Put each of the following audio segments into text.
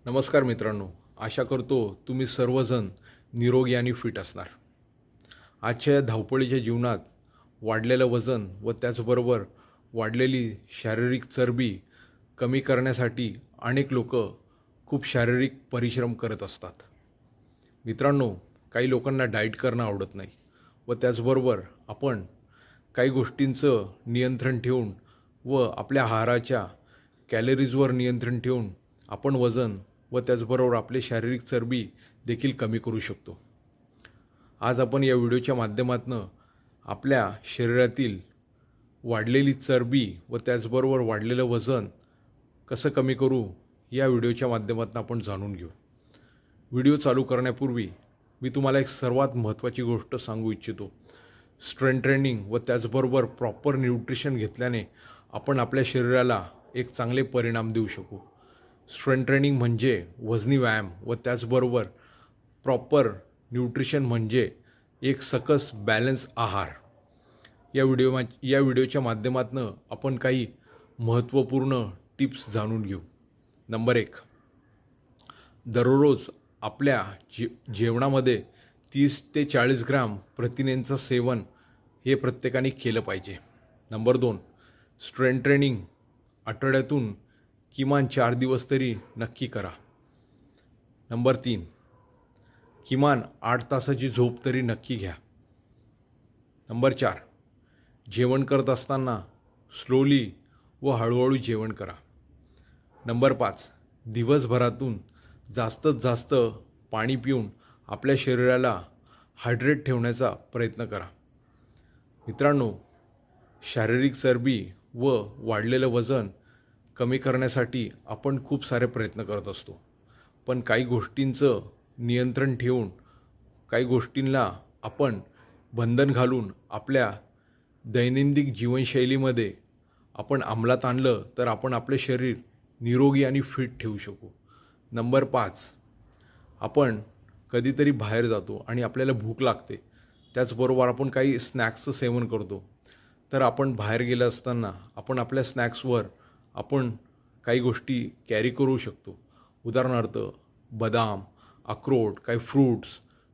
नमस्कार मित्रांनो, आशा करतो तुम्ही सर्वजण निरोगी आणि फिट असणार. आजच्या या धावपळीच्या जीवनात वाढलेलं वजन व त्याचबरोबर वाढलेली शारीरिक चरबी कमी करण्यासाठी अनेक लोक खूप शारीरिक परिश्रम करत असतात. मित्रांनो, काही लोकांना डाएट करणं आवडत नाही व त्याचबरोबर आपण काही गोष्टींचं नियंत्रण ठेवून व आपल्या आहाराच्या कॅलरीजवर नियंत्रण ठेवून आपण वजन व त्याचबरोबर आपली शारीरिक चरबी देखील कमी करू शकतो. आज आपण या व्हिडिओच्या माध्यमातून आपल्या शरीरातील वाढलेली चरबी व त्याचबरोबर वाढलेलं वजन कसं कमी करू या व्हिडिओच्या माध्यमातून आपण जाणून घेऊ. व्हिडिओ चालू करण्यापूर्वी मी तुम्हाला एक सर्वात महत्त्वाची गोष्ट सांगू इच्छितो. स्ट्रेंथ ट्रेनिंग व त्याचबरोबर प्रॉपर न्यूट्रिशन घेतल्याने आपण आपल्या शरीराला एक चांगले परिणाम देऊ शकू. स्ट्रेंथ ट्रेनिंग म्हणजे वजनी व्यायाम व त्याचबरोबर प्रॉपर न्यूट्रिशन म्हणजे एक सकस बॅलन्स आहार. या व्हिडिओच्या माध्यमातून आपण काही महत्त्वपूर्ण टिप्स जाणून घेऊ. नंबर 1, दररोज आपल्या जेवणामध्ये 30 ते 40 ग्राम प्रथिनेंचं सेवन हे प्रत्येकाने केलं पाहिजे. नंबर 2, स्ट्रेंथ ट्रेनिंग आठवड्यातून किमान 4 दिवस तरी नक्की करा. नंबर 3, किमान 8 तासाची झोप तरी नक्की घ्या. नंबर 4, जेवण करत असताना स्लोली व हळूहळू जेवण करा. नंबर 5, दिवसभरातून जास्तीत जास्त पाणी पिऊन आपल्या शरीराला हायड्रेट ठेवण्याचा प्रयत्न करा. मित्रांनो, शारीरिक चरबी व वाढलेलं वजन कमी करण्यासाठी आपण खूप सारे प्रयत्न करत असतो, पण काही गोष्टींचं नियंत्रण ठेवून काही गोष्टींना आपण बंधन घालून आपल्या दैनंदिन जीवनशैलीमध्ये आपण अंमलात आणलं तर आपण आपले शरीर निरोगी आणि फिट ठेवू शकू. नंबर 5, आपण कधीतरी बाहेर जातो आणि आपल्याला भूक लागते, त्याचबरोबर आपण काही स्नॅक्सचं सेवन करतो. तर आपण बाहेर गेलं असताना आपण आपल्या स्नॅक्सवर आपण काही गोष्टी कॅरी करू शकतो. उदाहरणार्थ बदाम, अक्रोड, काही फ्रूट्स,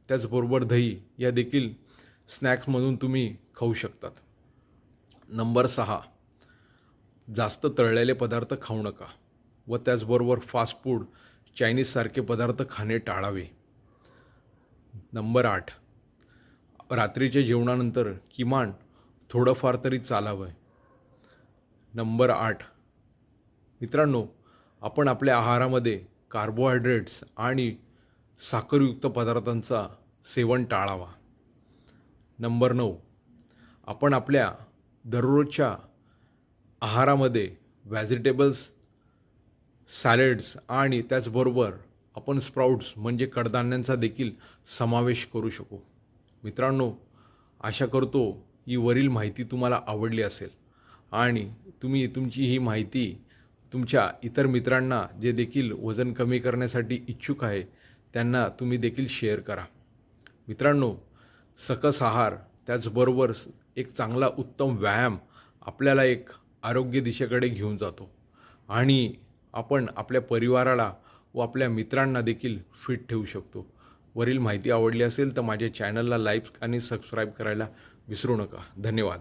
त्याचबरोबर दही या देखील स्नॅक्समधून तुम्ही खाऊ शकतात. नंबर 6, जास्त तळलेले पदार्थ खाऊ नका व त्याचबरोबर फास्ट फूड, चायनीजसारखे पदार्थ खाणे टाळावे. नंबर 8, रात्रीच्या जेवणानंतर किमान थोडंफार तरी चालावं. नंबर 8, मित्रांनो, आपण आपल्या आहारामध्ये कार्बोहायड्रेट्स आणि साखरयुक्त पदार्थांचा सेवन टाळावा. नंबर 9, आपण आपल्या दररोजच्या आहारामध्ये व्हेजिटेबल्स, सॅलड्स आणि त्याचबरोबर आपण स्प्राउट्स म्हणजे कडधान्यांचा देखील समावेश करू शकू. मित्रांनो, आशा करतो ही वरील माहिती तुम्हाला आवडली असेल आणि तुम्ही तुमची ही माहिती तुमच्या इतर मित्रांना जे देखील वजन कमी करण्यासाठी इच्छुक आहे त्यांना तुम्ही देखील शेअर करा. मित्रांनो, सकस आहार त्याचबरोबर एक चांगला उत्तम व्यायाम आपल्याला एक आरोग्य दिशेकडे घेऊन जातो आणि आपण आपल्या परिवाराला व आपल्या मित्रांना देखील फिट ठेवू शकतो. वरील माहिती आवडली असेल तर माझ्या चॅनलला लाईक आणि सबस्क्राईब करायला विसरू नका. धन्यवाद.